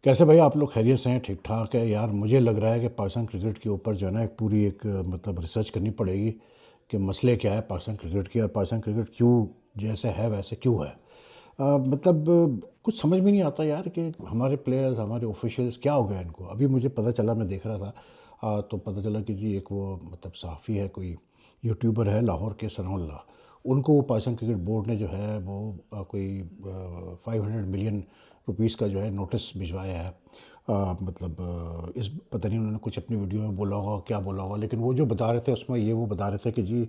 कैसे भाई आप लोग खैरियत से हैं? ठीक ठाक है यार। मुझे लग रहा है कि पाकिस्तान क्रिकेट के ऊपर जो है ना एक पूरी एक मतलब रिसर्च करनी पड़ेगी कि मसले क्या है पाकिस्तान क्रिकेट की, और पाकिस्तान क्रिकेट क्यों जैसे है वैसे क्यों है। कुछ समझ में नहीं आता यार कि हमारे प्लेयर्स, हमारे ऑफिशियल्स क्या हो गया इनको। अभी मुझे पता चला, मैं देख रहा था तो पता चला कि जी एक वो मतलब सहाफ़ी है, कोई यूट्यूबर है लाहौर के, सनाउल्लाह। उनको वो पाकिस्तान क्रिकेट बोर्ड ने जो है वो कोई 500 मिलियन रुपीस का जो है नोटिस भिजवाया है। इस पता नहीं उन्होंने कुछ अपनी वीडियो में बोला होगा, क्या बोला होगा, लेकिन वो जो बता रहे थे उसमें ये वो बता रहे थे कि जी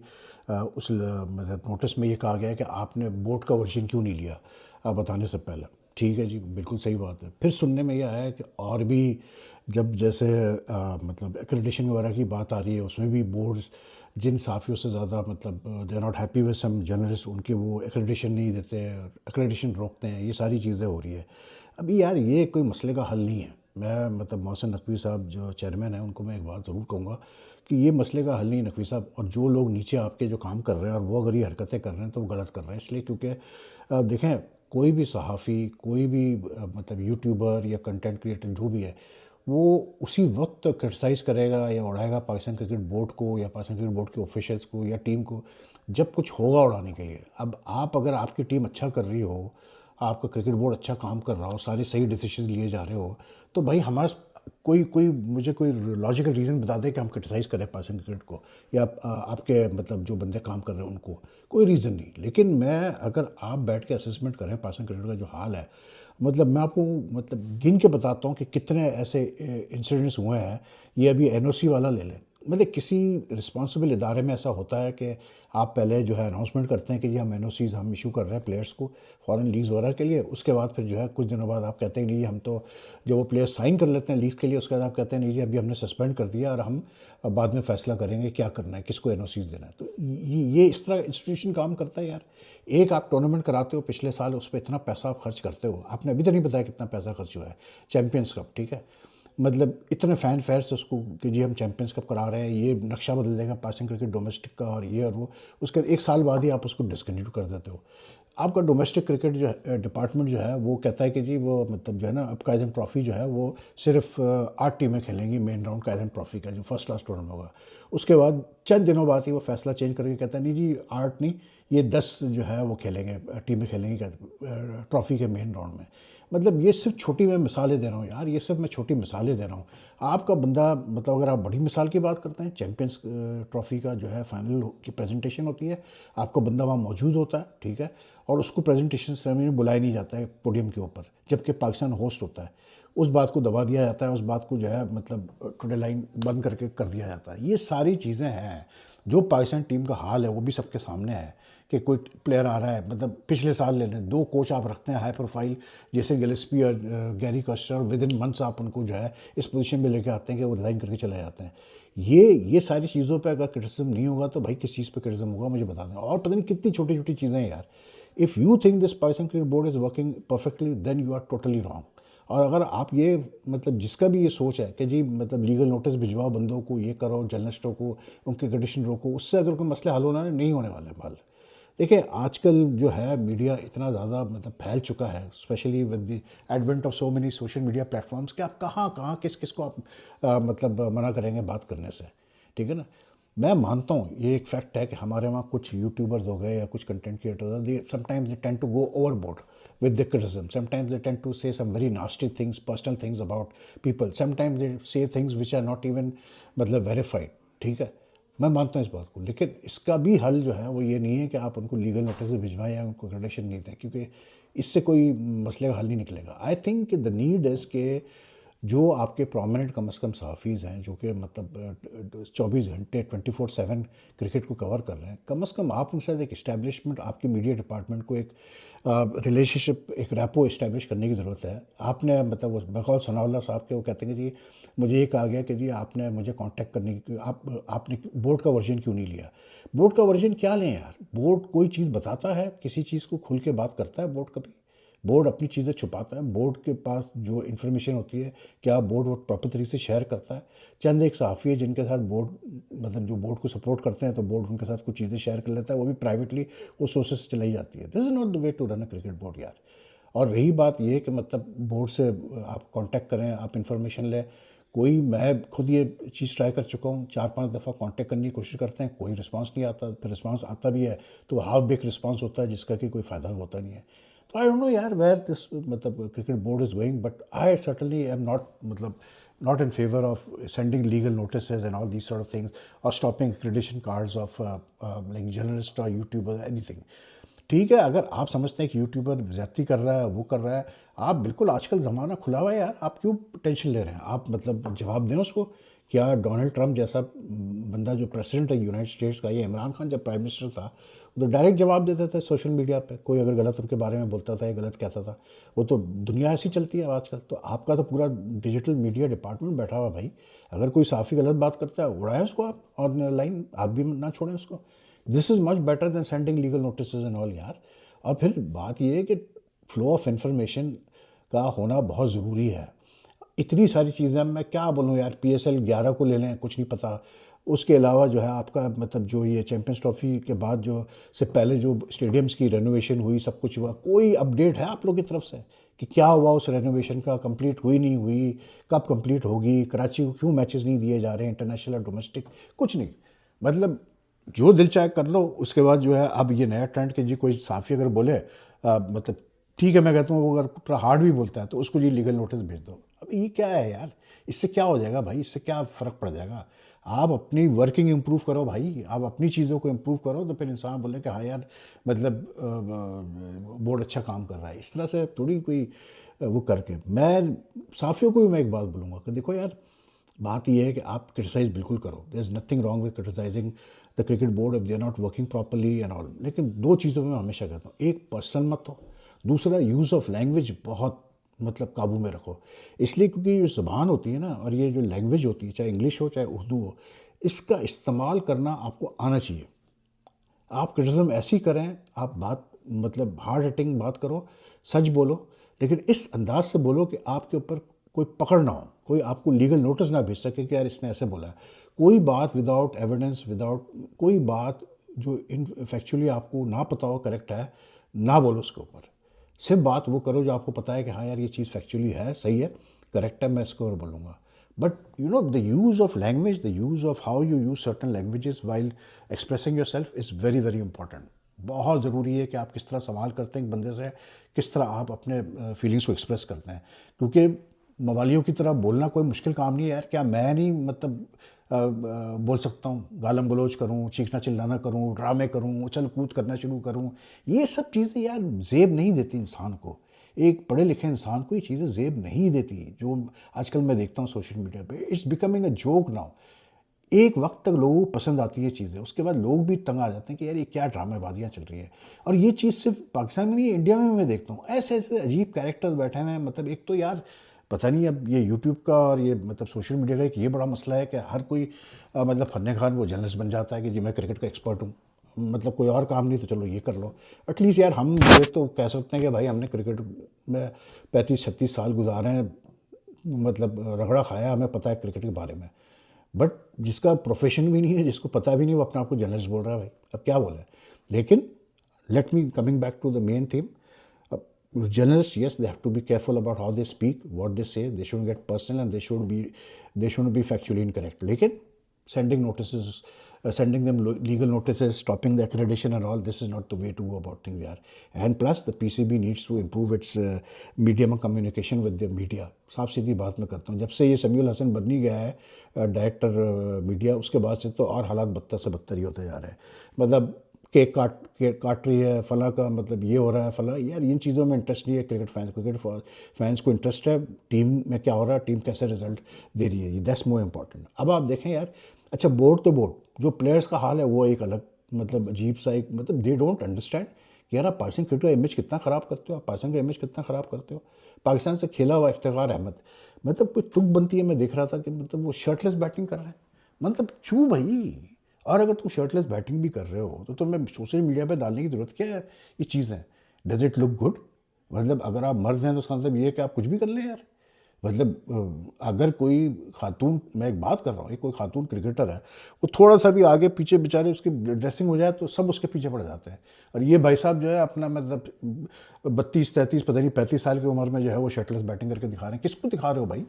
मतलब नोटिस में ये कहा गया है कि आपने बोर्ड का वर्जन क्यों नहीं लिया बताने से पहले। ठीक है जी, बिल्कुल सही बात है। फिर सुनने में यह आया कि और भी जब जैसे मतलब एक्रेडिटेशन वगैरह की बात आ रही है, उसमें भी बोर्ड्स जिन साफ़ियों से ज़्यादा मतलब they are not happy with some journalist, उनके वो एक्रेडिटेशन नहीं देते, एक्रेडिटेशन रोकते हैं। ये सारी चीज़ें हो रही है अभी यार। ये कोई मसले का हल नहीं है। मैं मतलब मोहसिन नकवी साहब जो चेयरमैन हैं उनको मैं एक बात ज़रूर कहूँगा कि ये मसले का हल नहीं है नकवी साहब। और जो लोग नीचे आपके जो काम कर रहे हैं और वो अगर ये हरकतें कर रहे हैं तो वो गलत कर रहे हैं। इसलिए क्योंकि देखें, कोई भी सहाफ़ी, कोई भी मतलब यूट्यूबर या कंटेंट क्रिएटर जो भी है, वो उसी वक्त क्रिटिसाइज़ करेगा या उड़ाएगा पाकिस्तान क्रिकेट बोर्ड को या पाकिस्तान क्रिकेट बोर्ड के ऑफिशियल्स को या टीम को, जब कुछ होगा उड़ाने के लिए। अब आप अगर आपकी टीम अच्छा कर रही हो, आपका क्रिकेट बोर्ड अच्छा काम कर रहा हो, सारे सही डिसीजन लिए जा रहे हो, तो भाई हमारा कोई कोई मुझे कोई लॉजिकल रीज़न बता दे कि हम क्रिटिसाइज़ करें पाकिस्तान क्रिकेट को या आपके मतलब जो बंदे काम कर रहे हैं उनको। कोई रीज़न नहीं। लेकिन मैं अगर आप बैठ के असेसमेंट करें पाकिस्तान क्रिकेट का जो हाल है, मतलब मैं आपको मतलब गिन के बताता हूँ कि कितने ऐसे इंसिडेंट्स हुए हैं। ये अभी एनओसी वाला ले लें। मतलब किसी रिस्पॉन्सिबल इदारे में ऐसा होता है कि आप पहले जो है अनाउंसमेंट करते हैं कि जी हम एनओसीज़ हम इशू कर रहे हैं प्लेयर्स को फॉरेन लीग्स वगैरह के लिए। उसके बाद फिर जो है कुछ दिनों बाद आप कहते हैं नहीं जी हम तो, जब वो प्लेयर्स साइन कर लेते हैं लीग्स के लिए, उसके बाद आप कहते हैं नहीं जी अभी हमने सस्पेंड कर दिया और हम अब बाद में फ़ैसला करेंगे क्या करना है, किसको एनओसीज़ देना है। तो ये इस तरह इंस्टीट्यूशन काम करता है यार। एक आप टूर्नामेंट कराते हो पिछले साल, उस पर इतना पैसा आप खर्च करते हो, आपने अभी तक नहीं बताया कितना पैसा खर्च हुआ है। चैम्पियंस कप, ठीक है, मतलब इतने फ़ैन फेयर से उसको कि जी हम चैम्पियंस कप करा रहे हैं, ये नक्शा बदल देगा पाकिस्तान क्रिकेट डोमेस्टिक का और ये और वो। उसके एक साल बाद ही आप उसको डिस्कंटिन्यू कर देते हो। आपका डोमेस्टिक क्रिकेट जो है डिपार्टमेंट जो है वो कहता है कि जी वो मतलब जो है ना अब काइजन ट्रॉफ़ी जो है वो सिर्फ 8 टीमें खेलेंगी मेन राउंड काइजन ट्रॉफ़ी का जो फर्स्ट क्लास टूर्नामेंट होगा। उसके बाद चंद दिनों बाद ही वो फैसला चेंज करके कहता है नहीं जी 8 नहीं, ये 10 जो है वो खेलेंगे, टीमें खेलेंगी ट्रॉफ़ी के मेन राउंड में। मतलब ये सिर्फ छोटी मैं मिसालें दे रहा हूँ यार, ये सिर्फ मैं छोटी मिसालें दे रहा हूँ। आपका बंदा मतलब अगर आप बड़ी मिसाल की बात करते हैं, चैम्पियंस ट्रॉफ़ी का जो है फाइनल की प्रेजेंटेशन होती है, आपका बंदा वहाँ मौजूद होता है, ठीक है, और उसको प्रेजेंटेशन सेरेमनी में बुलाया नहीं जाता है पोडियम के ऊपर, जबकि पाकिस्तान होस्ट होता है। उस बात को दबा दिया जाता है, उस बात को जो है मतलब टुडे लाइन बंद करके कर दिया जाता है। ये सारी चीज़ें हैं। जो पाकिस्तान टीम का हाल है वो भी सबके सामने है कि कोई प्लेयर आ रहा है, मतलब पिछले साल ले लें, 2 कोच आप रखते हैं हाई प्रोफाइल जैसे गिलेस्पी और Gary castor, with in months आप उनको जो है इस पोजीशन में लेके आते हैं कि वो रिज़ाइन करके चले जाते हैं। ये सारी चीज़ों पे अगर क्रिटिसिज्म नहीं होगा तो भाई किस चीज़ पे क्रिटिसिज्म होगा मुझे बता दें। और पता नहीं कितनी छोटी छोटी चीज़ें हैं यार। If you think this Pakistan cricket board is working perfectly then you are totally wrong. और अगर आप ये मतलब जिसका भी ये सोच है कि जी मतलब लीगल नोटिस भिजवाओ बंदों को, ये करो जर्नलिस्टों को, उनके कंडीशन रोको, उससे अगर कोई मसले हल होना नहीं होने वाले हल। देखिए आजकल जो है मीडिया इतना ज़्यादा मतलब फैल चुका है, specially with the advent of so many social media platforms, कि आप कहाँ कहाँ किस किस को आप मतलब मना करेंगे बात करने से। ठीक है ना। मैं मानता हूँ ये एक फैक्ट है कि हमारे वहाँ कुछ यूट्यूबर्स हो गए या कुछ content creators, they sometimes they tend to go overboard with the criticism. Sometimes they tend to say some very nasty things, personal things about people. Sometimes they say things which are not even मतलब verified. ठीक है, मैं मानता हूँ इस बात को, लेकिन इसका भी हल जो है वो ये नहीं है कि आप उनको लीगल नोटिस भिजवाएं या उनको कंडीशन नहीं दें, क्योंकि इससे कोई मसले का हल नहीं निकलेगा। I think the need is के जो आपके प्रोमिनेंट कम से कम सहाफ़ीज़ हैं जो कि मतलब 24 घंटे 24/7 क्रिकेट को कवर कर रहे हैं, कम से कम आप उनके साथ एक इस्टेब्लिशमेंट, आपकी मीडिया डिपार्टमेंट को एक रिलेशनशिप, एक रैपो इस्टेब्लिश करने की ज़रूरत है। आपने मतलब वो बकौल सनाउल्लाह साहब के वो कहते हैं कि जी मुझे ये कहा गया कि जी आपने मुझे कांटेक्ट करने की, आपने बोर्ड का वर्जन क्यों नहीं लिया। बोर्ड का वर्जन क्या लें यार, बोर्ड कोई चीज़ बताता है, किसी चीज़ को खुल के बात करता है बोर्ड कभी? बोर्ड अपनी चीज़ें छुपाता है। बोर्ड के पास जो इन्फॉर्मेशन होती है क्या बोर्ड वो प्रॉपर तरीके से शेयर करता है? चंद एक सहाफ़ी है जिनके साथ बोर्ड मतलब जो बोर्ड को सपोर्ट करते हैं तो बोर्ड उनके साथ कुछ चीज़ें शेयर कर लेता है, वो भी प्राइवेटली वो सोर्सेस से चलाई जाती है। This is not the way to run a cricket board यार। और रही बात ये कि मतलब बोर्ड से आप कांटेक्ट करें, आप इंफॉर्मेशन लें, कोई, मैं खुद ये चीज़ ट्राई कर चुका हूँ, 4-5 दफ़ा कांटेक्ट करने की कोशिश करते हैं, कोई रिस्पांस नहीं आता, फिर रिस्पांस आता भी है तो हाफ बेक रिस्पांस होता है जिसका कि कोई फ़ायदा होता नहीं है। तो आई डोंट नो यार वेयर दिस मतलब cricket board is going, but I certainly am not मतलब not in favor of sending legal notices and all these sort of things, or stopping accreditation cards of like journalists or YouTubers, anything. ठीक है, अगर आप समझते हैं कि YouTuber ज़्यादती कर रहा है, वो कर रहा है, आप बिल्कुल, आजकल ज़माना खुला हुआ है यार, आप क्यों टेंशन ले रहे हैं? आप मतलब जवाब दें उसको। क्या डोनाल्ड ट्रंप जैसा बंदा जो प्रेसिडेंट है यूनाइटेड स्टेट्स का, ये इमरान खान जब प्राइम मिनिस्टर था, वो तो डायरेक्ट जवाब देते थे सोशल मीडिया पे, कोई अगर गलत उनके बारे में बोलता था या गलत कहता था। वो तो दुनिया ऐसी चलती है आजकल। तो आपका तो पूरा डिजिटल मीडिया डिपार्टमेंट बैठा हुआ भाई, अगर कोई साफ़ी गलत बात करता है उड़ाएं उसको आप ऑनलाइन, आप भी ना छोड़ें उसको। This is much better than sending legal notice and all यार। और फिर बात ये है कि फ्लो ऑफ इंफॉर्मेशन का होना बहुत ज़रूरी है। इतनी सारी चीज़ें, मैं क्या बोलूँ यार, PSL 11 को ले लें, कुछ नहीं पता। उसके अलावा जो है आपका मतलब जो ये चैम्पियंस ट्रॉफी के बाद जो से पहले जो स्टेडियम्स की रेनोवेशन हुई, सब कुछ हुआ, कोई अपडेट है आप लोग की तरफ से कि क्या हुआ उस रेनोवेशन का? कंप्लीट हुई नहीं हुई, कब कंप्लीट होगी, कराची को क्यों मैचेस नहीं दिए जा रहे हैं, इंटरनेशनल और डोमेस्टिक? कुछ नहीं। मतलब जो दिल चाहे कर लो। उसके बाद जो है अब ये नया ट्रेंड कि जी कोई साफ़ी अगर बोले मतलब ठीक है, मैं कहता हूँ वो अगर थोड़ा हार्ड भी बोलता है तो उसको जी लीगल नोटिस भेज दो। अब ये क्या है यार? इससे क्या हो जाएगा भाई? इससे क्या फ़र्क पड़ जाएगा? आप अपनी वर्किंग इम्प्रूव करो भाई, आप अपनी चीज़ों को इम्प्रूव करो, तो फिर इंसान बोले कि हाँ यार मतलब बोर्ड अच्छा काम कर रहा है। इस तरह से थोड़ी कोई वो करके। मैं साफ़ियों को भी मैं एक बात बोलूँगा कि देखो यार, बात यह है कि आप क्रिटिसाइज़ बिल्कुल करो, there is nothing wrong with criticising the cricket board if they are not working properly and all. लेकिन दो चीज़ों में मैं हमेशा कहता हूँ, एक पर्सनल मत हो, दूसरा यूज़ ऑफ लैंग्वेज बहुत मतलब काबू में रखो। इसलिए क्योंकि जो ज़बान होती है ना, और ये जो लैंग्वेज होती है, चाहे इंग्लिश हो चाहे उर्दू हो, इसका इस्तेमाल करना आपको आना चाहिए। आप क्रिटिसिज्म ऐसी करें, आप बात मतलब हार्ड हिटिंग बात करो, सच बोलो, लेकिन इस अंदाज से बोलो कि आपके ऊपर कोई पकड़ ना हो, कोई आपको लीगल नोटिस ना भेज सके कि यार इसने ऐसे बोला है। कोई बात विदाउट एविडेंस, विदाउट कोई बात जो इन फैक्चुअली आपको ना पता हो करेक्ट है, ना बोलो उसके ऊपर। सिर्फ बात वो करो जो आपको पता है कि हाँ यार ये चीज़ फैक्चुअली है, सही है, करेक्ट है, मैं इसको और बोलूँगा। But you know the use of language, the use of how you use certain languages while expressing your self is very very important. बहुत ज़रूरी है कि आप किस तरह सवाल करते हैं एक बंदे से, किस तरह आप अपने फीलिंग्स को एक्सप्रेस करते हैं। क्योंकि मवालियों की तरह बोलना कोई मुश्किल काम नहीं है यार। क्या मैं नहीं मतलब बोल सकता हूँ, गालम गलोच करूँ, चीखना चिल्लाना करूँ, ड्रामे करूँ, उछल कूद करना शुरू करूँ? ये सब चीज़ें यार ज़ेब नहीं देती इंसान को। एक पढ़े लिखे इंसान को ये चीज़ें ज़ेब नहीं देती, जो आजकल मैं देखता हूँ सोशल मीडिया पे। It's becoming a joke now. एक वक्त तक लोगों को पसंद आती है चीज़ें, उसके बाद लोग भी तंग आ जाते हैं कि यार ये क्या ड्रामेबाजियाँ चल रही है। और ये चीज़ सिर्फ पाकिस्तान में नहीं, इंडिया में भी मैं देखता हूँ ऐसे ऐसे अजीब कैरेक्टर्स बैठे हुए हैं। मतलब एक तो यार पता नहीं, अब ये यूट्यूब का और ये मतलब सोशल मीडिया का एक ये बड़ा मसला है कि हर कोई मतलब फन्ने खान वो जर्नलिस्ट बन जाता है कि जी मैं क्रिकेट का एक्सपर्ट हूँ। मतलब कोई और काम नहीं तो चलो ये कर लो। एटलीस्ट यार हम ये तो कह सकते हैं कि भाई हमने क्रिकेट में 35-36 साल गुजारे हैं, मतलब रगड़ा खाया, हमें पता है क्रिकेट के बारे में। बट जिसका प्रोफेशन भी नहीं है, जिसको पता भी नहीं, वो अपने आप को जर्नलिस्ट बोल रहा है भाई, अब क्या बोले। लेकिन let me coming back to the main theme, journalists, yes, they have to be careful about how they speak, what they say. They shouldn't get personal and they shouldn't be factually incorrect. लेकिन sending notices, sending them legal notices, stopping the accreditation and all, this is not the way to go about things यार. And plus the PCB needs to improve its medium of communication with the media. साफ सीधी बात मैं करता हूँ, जब से ये समीउल हसन बर्नी गया है डायरेक्टर मीडिया, उसके बाद से तो और हालात बदतर से बदतर ही होते जा रहे हैं। मतलब केक काट रही है, फला का मतलब ये हो रहा है, फला। यार इन चीज़ों में इंटरेस्ट नहीं है क्रिकेट फैंस को इंटरेस्ट है टीम में क्या हो रहा है, टीम कैसे रिजल्ट दे रही है, ये दैट्स मोर इम्पॉर्टेंट। अब आप देखें यार, अच्छा बोर्ड तो बोर्ड, जो प्लेयर्स का हाल है वो एक अलग मतलब अजीब सा एक मतलब दे डोंट अंडरस्टैंड कि यार आप पाकिस्तान क्रिकेट का इमेज कितना ख़राब करते हो, आप पाकिस्तान का इमेज कितना ख़राब करते हो। पाकिस्तान से खेला हुआ इफ्तिखार अहमद, मतलब कोई तुक बनती है, मैं देख रहा था कि मतलब वो शर्टलेस बैटिंग कर रहे हैं। मतलब क्यों भाई? और अगर तुम शर्टलेस बैटिंग भी कर रहे हो तो तुम्हें सोशल मीडिया पे डालने की ज़रूरत क्या है ये चीज़ें? Does it look good? मतलब अगर आप मर्द हैं तो उसका मतलब ये है कि आप कुछ भी कर लें यार। मतलब अगर कोई खातून, मैं एक बात कर रहा हूँ, एक कोई खातून क्रिकेटर है, वो थोड़ा सा भी आगे पीछे बेचारे उसकी ड्रेसिंग हो जाए तो सब उसके पीछे पड़ जाते हैं। और ये भाई साहब जो है अपना मतलब 32-33 पता नहीं 35 साल की उम्र में जो है वो शर्टलेस बैटिंग करके दिखा रहे हैं। किसको दिखा रहे हो भाई?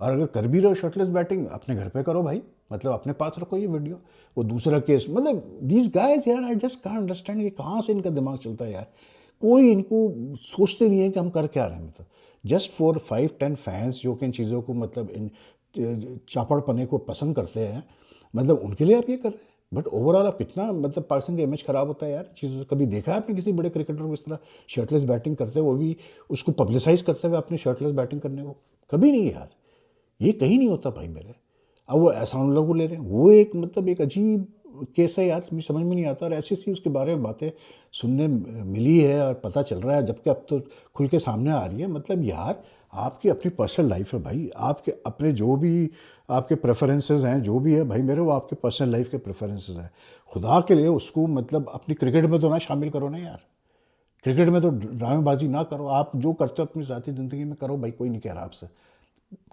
और अगर कर भी रहे हो शर्टलेस बैटिंग, अपने घर पे करो भाई, मतलब अपने पास रखो ये वीडियो। वो दूसरा केस, मतलब दीज गाइस यार, आई जस्ट कांट अंडरस्टैंड कि कहाँ से इनका दिमाग चलता है यार। कोई इनको सोचते नहीं है कि हम कर क्या रहे हैं, मतलब जस्ट फॉर 5-10 फैंस जो कि इन चीज़ों को मतलब इन चापड़पने को पसंद करते हैं, मतलब उनके लिए आप ये कर रहे हैं। बट ओवरऑल आप कितना मतलब पाकिस्तान का इमेज खराब होता है यार चीज़ों। कभी देखा है आपने किसी बड़े क्रिकेटर को इस तरह शर्टलेस बैटिंग करते हुए, वो भी उसको पब्लिसाइज करते हुए अपने शर्टलेस बैटिंग करने को? कभी नहीं यार, ये कहीं नहीं होता भाई मेरे। अब वो एहसान लोग ले रहे हैं, वो एक मतलब एक अजीब केस है यार, मुझे समझ में नहीं आता। और ऐसी सी उसके बारे में बातें सुनने मिली है और पता चल रहा है, जबकि अब तो खुल के सामने आ रही है। मतलब यार आपकी अपनी पर्सनल लाइफ है भाई, आपके अपने जो भी आपके प्रेफरेंसेस हैं, जो भी है भाई मेरे, वो आपके पर्सनल लाइफ के प्रेफरेंसेस हैं। खुदा के लिए उसको मतलब अपनी क्रिकेट में तो ना शामिल करो ना यार। क्रिकेट में तो ड्रामेबाजी ना करो। आप जो करते हो अपनी ज़ाती ज़िंदगी में करो भाई, कोई नहीं कह रहा आपसे।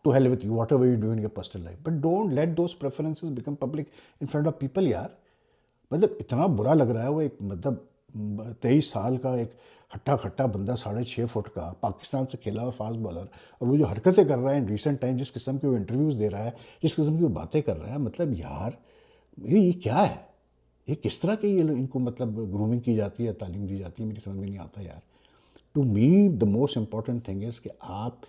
To hell with you, whatever you do in your personal life, but don't let those preferences become public in front of people यार। मतलब इतना बुरा लग रहा है। वो एक मतलब 23 साल का एक हट्टा खट्टा बंदा, 6.5 फुट का, पाकिस्तान से खेला हुआ फास्ट बॉलर, और वो जो हरकतें कर रहा है इन रिसेंट टाइम, जिस किस्म के वो इंटरव्यूज़ दे रहा है, जिस किस्म की वो बातें कर रहा है, मतलब यार ये क्या है? ये किस तरह के ये इनको मतलब ग्रूमिंग की जाती है, तालीम दी जाती है, मेरी समझ में नहीं आता यार। To me the most important thing is कि आप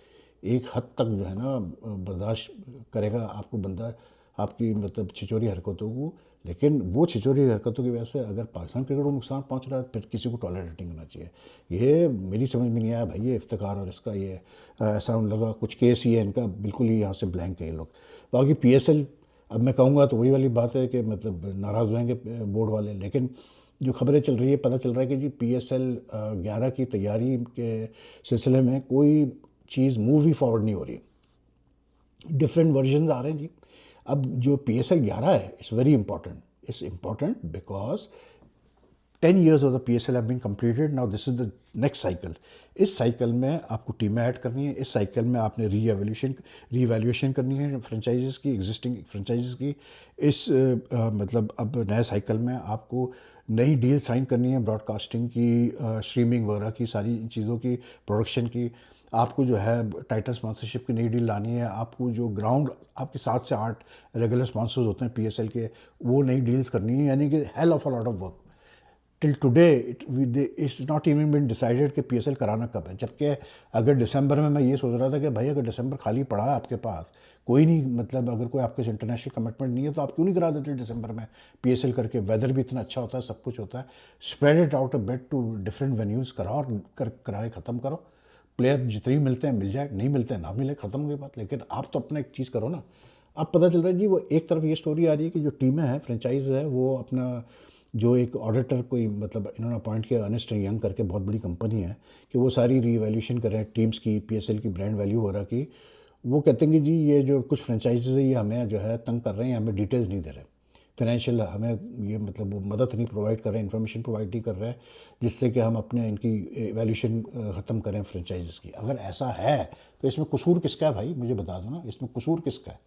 एक हद तक जो है ना बर्दाश्त करेगा आपको बंदा आपकी मतलब छिचोरी हरकतों को, लेकिन वो छिचोरी हरकतों की वजह से अगर पाकिस्तान क्रिकेट को नुकसान पहुंच रहा है, फिर किसी को टॉलरेट नहीं करना चाहिए। ये मेरी समझ में नहीं आया भाई, ये इफ्तिकार और इसका ये ऐसा लगा कुछ केस ही है इनका, बिल्कुल ही यहाँ से ब्लैंक है ये लोग। बाकी PSL, अब मैं कहूँगा तो वही वाली बात है कि मतलब नाराज़ होंगे बोर्ड वाले, लेकिन जो खबरें चल रही है, पता चल रहा है कि जी PSL 11 की तैयारी के सिलसिले में कोई चीज़ मूव ही फॉरवर्ड नहीं हो रही। डिफरेंट वर्जन आ रहे हैं जी। अब जो PSL 11 है, it's very important. It's important because 10 years of the PSL have been completed. Now this is the next cycle. इस साइकिल में आपको टीमें ऐड करनी है, इस साइकिल में आपने रीवैल्यूएशन करनी है फ्रेंचाइजेस की, एग्जिस्टिंग फ्रेंचाइजेस की। इस मतलब अब नए साइकिल में आपको नई डील साइन करनी है, ब्रॉडकास्टिंग की, स्ट्रीमिंग वगैरह की, सारी इन चीज़ों की, प्रोडक्शन की। आपको जो है टाइटल स्पॉन्सरशिप की नई डील लानी है। आपको जो ग्राउंड आपके 7 से 8 रेगुलर स्पॉन्सर्स होते हैं PSL के, वो नई डील्स करनी है। यानी कि hell of a lot of work. Till today it's not even been decided कि PSL कराना कब है। जबकि अगर दिसंबर में, मैं ये सोच रहा था कि भाई अगर दिसंबर खाली पड़ा है आपके पास, कोई नहीं मतलब अगर कोई आपके इंटरनेशनल कमिटमेंट नहीं है, तो आप क्यों नहीं करा देते दिसंबर में PSL करके? वेदर भी इतना अच्छा होता है, सब कुछ होता है। Spread it out a bit to different venues, कराओ कराए ख़त्म करो। प्लेयर जितने मिलते हैं मिल जाए, नहीं मिलते हैं ना मिले, ख़त्म हुई बात। लेकिन आप तो अपना एक चीज़ करो ना। अब पता चल रहा है जी, वो एक तरफ ये स्टोरी आ रही है कि जो टीमें हैं, फ्रेंचाइज है, वो अपना जो एक ऑडिटर कोई मतलब इन्होंने अपॉइंट किया, अर्नेस्ट एंड यंग करके, बहुत बड़ी कंपनी है, कि वो सारी रीवैल्यूएशन करें टीम्स की, PSL की ब्रांड वैल्यू वगैरह की। वो कहते हैं कि जी ये जो कुछ फ्रेंचाइजीज है, ये हमें जो है तंग कर रहे हैं, हमें डिटेल्स नहीं दे रहे, फाइनेंशियल हमें ये मतलब वो मदद नहीं प्रोवाइड कर रहे हैं, इन्फॉर्मेशन प्रोवाइड नहीं कर रहे हैं, जिससे कि हम अपने इनकी वैल्यूशन ख़त्म करें फ्रेंचाइजीज़ की। अगर ऐसा है तो इसमें कसूर किसका है भाई? मुझे बता दो ना, इसमें कसूर किसका है?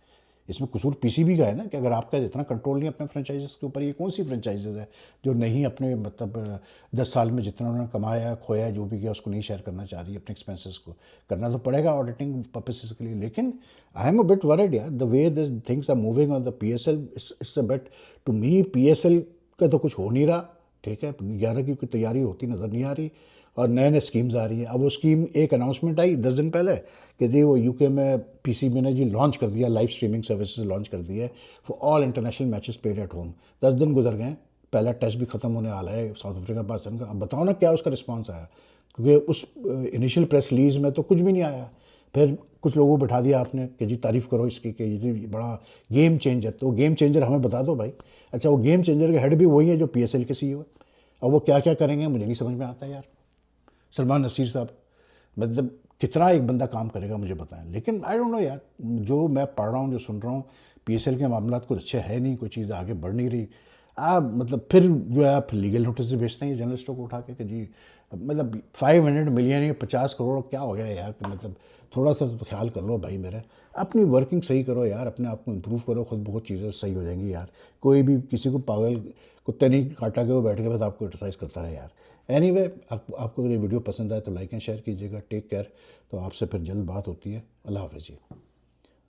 इसमें कसूर PCB का है ना, कि अगर आपका इतना कंट्रोल नहीं अपने फ्रेंचाइजीज़ के ऊपर। ये कौन सी फ्रेंचाइजीज़ है जो नहीं अपने मतलब 10 साल में जितना उन्होंने कमाया, खोया, जो भी किया, उसको नहीं शेयर करना चाह रही है? अपने एक्सपेंसेस को करना तो पड़ेगा ऑडिटिंग पर्पसेस के लिए। लेकिन I am a bit worried यार, the way this things are moving on the PSL it's a bit, to me PSL का तो कुछ हो नहीं रहा। ठीक है, 11 की कोई तैयारी होती नज़र नहीं आ रही, और नए नए स्कीम्स आ रही हैं। अब वो स्कीम, एक अनाउंसमेंट आई 10 दिन पहले कि जी वो UK में PCB ने जी लॉन्च कर दिया, लाइव स्ट्रीमिंग सर्विसेज लॉन्च कर दी है for all international matches paid at home. 10 दिन गुजर गए, पहला टेस्ट भी ख़त्म होने वाला है साउथ अफ्रीका पाकिस्तान का। अब बताओ ना क्या उसका रिस्पॉन्स आया, क्योंकि उस इनिशियल प्रेस रिलीज़ में तो कुछ भी नहीं आया। फिर कुछ लोगों को बिठा दिया आपने कि जी तारीफ़ करो इसकी कि ये बड़ा गेम चेंजर। तो गेम चेंजर हमें बता दो भाई। अच्छा, वो गेम चेंजर के हेड भी वही है जो PSL के CEO है। अब वो क्या क्या करेंगे मुझे नहीं समझ में आता यार। सलमान नसीर साहब, मतलब कितना एक बंदा काम करेगा मुझे बताएं। लेकिन आई डोंट नो यार, जो मैं पढ़ रहा हूँ, जो सुन रहा हूँ, PSL के मामला कुछ अच्छे है नहीं, कोई चीज़ आगे बढ़ नहीं रही। आप मतलब फिर जो है आप लीगल नोटिस भेजते हैं जर्नलिस्टों को उठा के कि जी मतलब 500 मिलियन या 50 करोड़ क्या हो गया यार, कि मतलब थोड़ा सा तो ख्याल कर लो भाई मेरे। अपनी वर्किंग सही करो यार, अपने आप को इम्प्रूव करो, खुद बहुत चीज़ें सही हो जाएंगी यार। कोई भी किसी को पागल कुत्ते नहीं काटा के वो बैठ के बस आपको एक्सरसाइज करता रहे यार। एनीवे, आपको अगर ये वीडियो पसंद आए तो लाइक एंड शेयर कीजिएगा। Take care. तो आपसे फिर जल्द बात होती है। अल्लाह हाफ़िज़ जी।